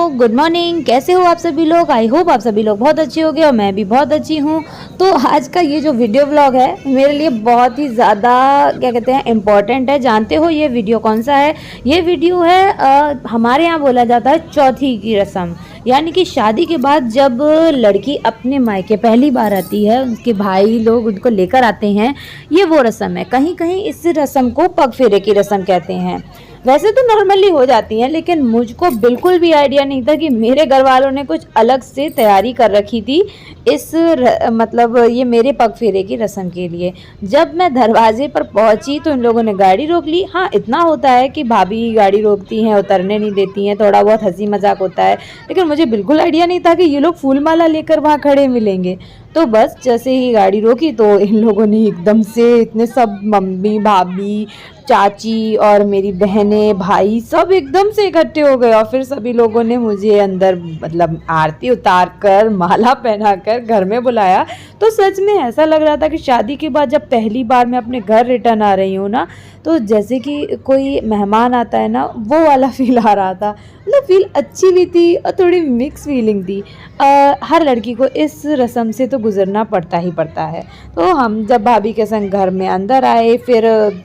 Good morning. कैसे हो आप सभी लोग? आई होप आप सभी लोग बहुत अच्छे होंगे और मैं भी बहुत अच्छी हूँ। तो आज का ये जो वीडियो व्लॉग है मेरे लिए बहुत ही ज़्यादा क्या कहते हैं इम्पॉर्टेंट है। जानते हो ये वीडियो कौन सा है? ये वीडियो है हमारे यहाँ बोला जाता है चौथी की रस्म, यानी कि शादी के बाद जब लड़की अपने मायके पहली बार आती है, उसके भाई लोग उनको लेकर आते हैं, ये वो रस्म है। कहीं कहीं इस रस्म को पग फेरे की रस्म कहते हैं। वैसे तो नॉर्मली हो जाती हैं, लेकिन मुझको बिल्कुल भी आइडिया नहीं था कि मेरे घर वालों ने कुछ अलग से तैयारी कर रखी थी मतलब ये मेरे पग फेरे की रस्म के लिए। जब मैं दरवाजे पर पहुंची तो इन लोगों ने गाड़ी रोक ली। हाँ, इतना होता है कि भाभी गाड़ी रोकती हैं, उतरने नहीं देती हैं, थोड़ा बहुत हंसी मजाक होता है, लेकिन मुझे बिल्कुल आइडिया नहीं था कि ये लोग फूल माला लेकर वहाँ खड़े मिलेंगे। तो बस जैसे ही गाड़ी रोकी तो इन लोगों ने एकदम से इतने सब मम्मी, भाभी, चाची और मेरी बहनें, भाई सब एकदम से इकट्ठे हो गए और फिर सभी लोगों ने मुझे अंदर मतलब आरती उतार कर, माला पहनाकर घर में बुलाया। तो सच में ऐसा लग रहा था कि शादी के बाद जब पहली बार मैं अपने घर रिटर्न आ रही हूँ ना, तो जैसे कि कोई मेहमान आता है ना, वो वाला फील आ रहा था। मतलब फील अच्छी भी थी और थोड़ी मिक्स फीलिंग थी। हर लड़की को इस रस्म से तो गुजरना पड़ता ही पड़ता है। तो हम जब भाभी के संग घर में अंदर आए, फिर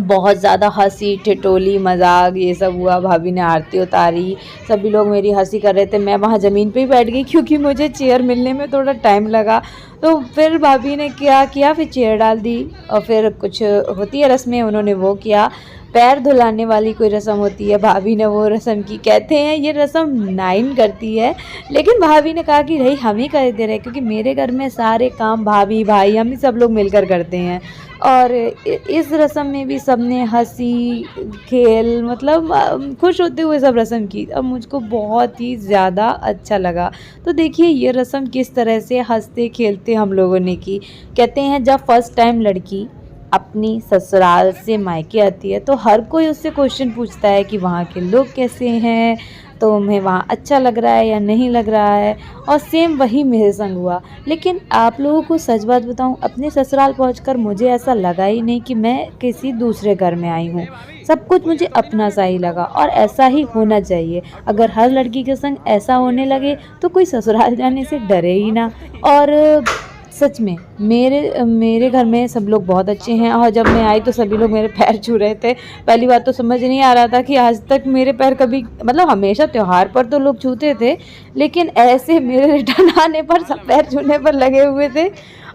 बहुत ज़्यादा हंसी ठिठोली मजाक ये सब हुआ। भाभी ने आरती उतारी, सभी लोग मेरी हंसी कर रहे थे। मैं वहाँ ज़मीन पे ही बैठ गई क्योंकि मुझे चेयर मिलने में थोड़ा टाइम लगा। तो फिर भाभी ने क्या किया, फिर चेयर डाल दी और फिर कुछ होती है रस्में, उन्होंने वो किया। पैर धुलाने वाली कोई रस्म होती है, भाभी ने वो रस्म की। कहते हैं ये रस्म नाइन करती है, लेकिन भाभी ने कहा कि नहीं हम ही कर दे रहे, क्योंकि मेरे घर में सारे काम भाभी भाई हम ही सब लोग मिलकर करते हैं। और इस रस्म में भी सबने हंसी खेल मतलब खुश होते हुए सब रस्म की। अब मुझको बहुत ही ज़्यादा अच्छा लगा। तो देखिए ये रस्म किस तरह से हंसते खेलते हम लोगों ने की। कहते हैं जब फर्स्ट टाइम लड़की अपनी ससुराल से मायके आती है तो हर कोई उससे क्वेश्चन पूछता है कि वहाँ के लोग कैसे हैं, तो तुम्हें वहाँ अच्छा लग रहा है या नहीं लग रहा है। और सेम वही मेरे संग हुआ। लेकिन आप लोगों को सच बात बताऊँ, अपने ससुराल पहुंचकर मुझे ऐसा लगा ही नहीं कि मैं किसी दूसरे घर में आई हूँ। सब कुछ मुझे अपना सा ही लगा और ऐसा ही होना चाहिए। अगर हर लड़की के संग ऐसा होने लगे तो कोई ससुराल जाने से डरे ही ना। और सच में मेरे घर में सब लोग बहुत अच्छे हैं। और जब मैं आई तो सभी लोग मेरे पैर छू रहे थे। पहली बात तो समझ नहीं आ रहा था कि आज तक मेरे पैर कभी, मतलब हमेशा त्योहार पर तो लोग छूते थे, लेकिन ऐसे मेरे रिटर्न आने पर सब पैर छूने पर लगे हुए थे।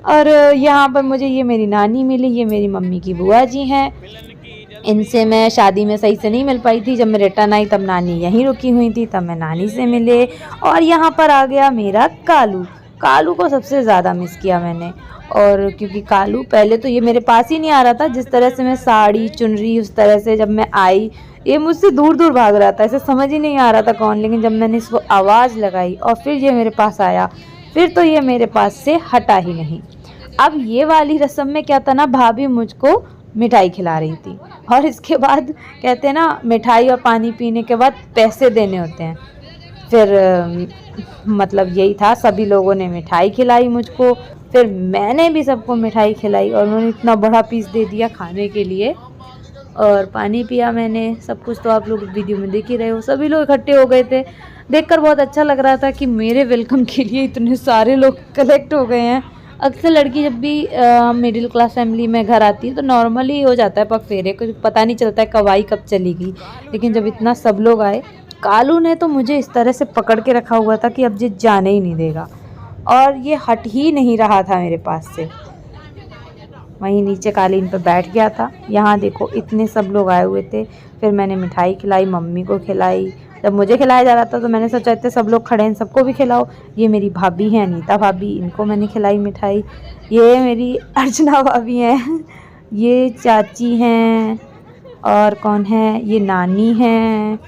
और यहाँ पर मुझे ये मेरी नानी मिली, ये मेरी मम्मी की बुआ जी हैं। इनसे मैं शादी में सही से नहीं मिल पाई थी। जब मैं रिटर्न आई तब नानी यहीं रुकी हुई थी, तब मैं नानी से मिले। और यहाँ पर आ गया मेरा कालू। कालू को सबसे ज़्यादा मिस किया मैंने। और क्योंकि कालू पहले तो ये मेरे पास ही नहीं आ रहा था। जिस तरह से मैं साड़ी चुन रही उस तरह से जब मैं आई, ये मुझसे दूर दूर भाग रहा था। इसे समझ ही नहीं आ रहा था कौन। लेकिन जब मैंने इसको आवाज़ लगाई और फिर ये मेरे पास आया, फिर तो ये मेरे पास से हटा ही नहीं। अब ये वाली रस्म में क्या था ना, भाभी मुझको मिठाई खिला रही थी और इसके बाद कहते हैं ना, मिठाई और पानी पीने के बाद पैसे देने होते हैं। फिर मतलब यही था, सभी लोगों ने मिठाई खिलाई मुझको, फिर मैंने भी सबको मिठाई खिलाई और उन्होंने इतना बड़ा पीस दे दिया खाने के लिए। और पानी पिया मैंने। सब कुछ तो आप लोग वीडियो में देख ही रहे हो। सभी लोग इकट्ठे हो गए थे। देखकर बहुत अच्छा लग रहा था कि मेरे वेलकम के लिए इतने सारे लोग कलेक्ट हो गए हैं। अक्सर लड़की जब भी मिडिल क्लास फैमिली में घर आती है तो नॉर्मली हो जाता है पग फेरे, कुछ पता नहीं चलता है कब आई कब चली गई। लेकिन जब इतना सब लोग आए, कालू ने तो मुझे इस तरह से पकड़ के रखा हुआ था कि अब ये जाने ही नहीं देगा। और ये हट ही नहीं रहा था मेरे पास से। वहीं नीचे कालीन पर बैठ गया था। यहाँ देखो इतने सब लोग आए हुए थे। फिर मैंने मिठाई खिलाई, मम्मी को खिलाई। जब मुझे खिलाया जा रहा था तो मैंने सोचा इतने सब लोग खड़े हैं, सबको भी खिलाओ। ये मेरी भाभी हैं, अनीता भाभी, इनको मैंने खिलाई मिठाई। ये मेरी अर्चना भाभी हैं, ये चाची हैं, और कौन है, ये नानी हैं।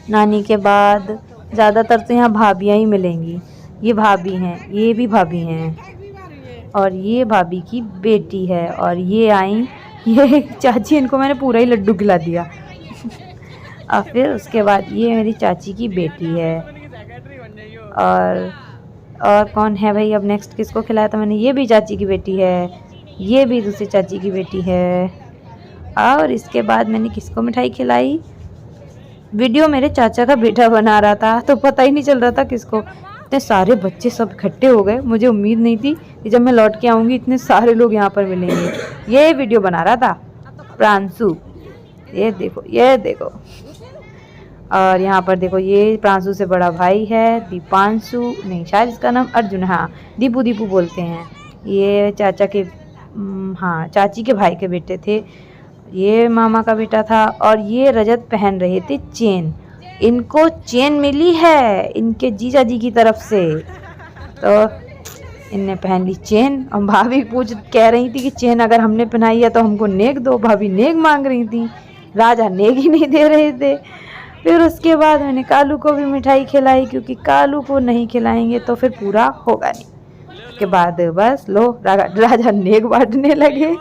नानी के बाद ज़्यादातर तो यहाँ भाभियाँ ही मिलेंगी। ये भाभी हैं, ये भी भाभी हैं, और ये भाभी की बेटी है। और ये आई, ये चाची, इनको मैंने पूरा ही लड्डू खिला दिया। और फिर उसके बाद ये मेरी चाची की बेटी है। और कौन है भाई, अब नेक्स्ट किसको खिलाया था मैंने? ये भी चाची की बेटी है, ये भी दूसरी चाची की बेटी है। और इसके बाद मैंने किसको मिठाई खिलाई? वीडियो मेरे चाचा का बेटा बना रहा था, तो पता ही नहीं चल रहा था किसको। इतने सारे बच्चे सब इकट्ठे हो गए, मुझे उम्मीद नहीं थी कि जब मैं लौट के आऊँगी इतने सारे लोग यहाँ पर मिलेंगे। ये वीडियो बना रहा था प्रांशु, ये देखो ये देखो। और यहाँ पर देखो ये प्रांशु से बड़ा भाई है दीपांशु, नहीं शायद इसका नाम अर्जुन, हाँ दीपू दीपू बोलते हैं। ये चाचा के हाँ चाची के भाई के बेटे थे, ये मामा का बेटा था। और ये रजत पहन रहे थे चेन, इनको चेन मिली है इनके जीजा जी की तरफ से, तो इनने पहन ली चेन। और भाभी कह रही थी कि चेन अगर हमने पहनाई है तो हमको नेक दो, भाभी नेक मांग रही थी, राजा नेक ही नहीं दे रहे थे। फिर उसके बाद मैंने कालू को भी मिठाई खिलाई, क्योंकि कालू को नहीं खिलाएंगे तो फिर पूरा होगा नहीं। उसके बाद बस लो राजा नेक बांटने लगे।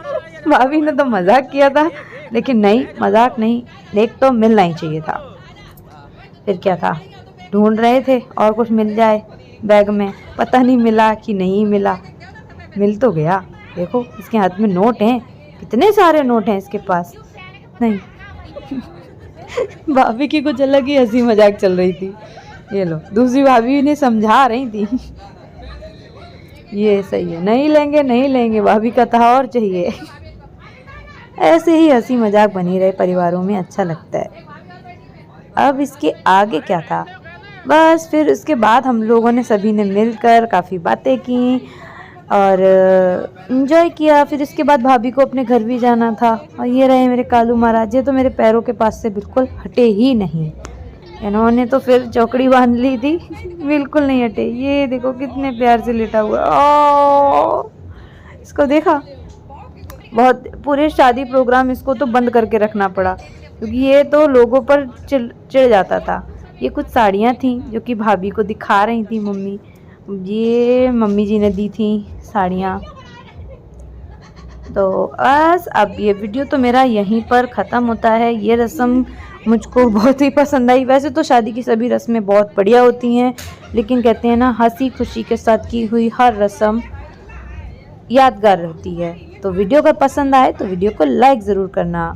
भाभी ने तो मजाक किया था, लेकिन नहीं मजाक नहीं, नेक तो मिलना ही चाहिए था। फिर क्या था, ढूंढ रहे थे और कुछ मिल जाए बैग में, पता नहीं मिला कि नहीं मिला, मिल तो गया। देखो इसके हाथ में नोट हैं, कितने सारे नोट हैं इसके पास। नहीं भाभी की कुछ अलग ही हंसी मजाक चल रही थी। ये लो दूसरी भाभी ने समझा रही थी ये सही है, नहीं लेंगे नहीं लेंगे, भाभी का था और चाहिए। ऐसे ही हंसी मजाक बनी रहे परिवारों में, अच्छा लगता है। अब इसके आगे क्या था, बस फिर उसके बाद हम लोगों ने सभी ने मिलकर काफ़ी बातें की और एंजॉय किया। फिर इसके बाद भाभी को अपने घर भी जाना था। और ये रहे मेरे कालू महाराज, ये तो मेरे पैरों के पास से बिल्कुल हटे ही नहीं, इन्होंने तो फिर चौकड़ी बांध ली थी बिल्कुल नहीं हटे। ये देखो कितने प्यार से लेटा हुआ, ओ इसको देखा, बहुत पूरे शादी प्रोग्राम इसको तो बंद करके रखना पड़ा, क्योंकि ये तो लोगों पर चिढ़ जाता था। ये कुछ साड़ियाँ थी जो कि भाभी को दिखा रही थी मम्मी, ये मम्मी जी ने दी थी साड़ियाँ। तो बस अब ये वीडियो तो मेरा यहीं पर ख़त्म होता है। ये रस्म मुझको बहुत ही पसंद आई। वैसे तो शादी की सभी रस्में बहुत बढ़िया होती हैं, लेकिन कहते हैं ना हंसी खुशी के साथ की हुई हर रस्म यादगार रहती है। तो वीडियो अगर पसंद आए तो वीडियो को लाइक ज़रूर करना।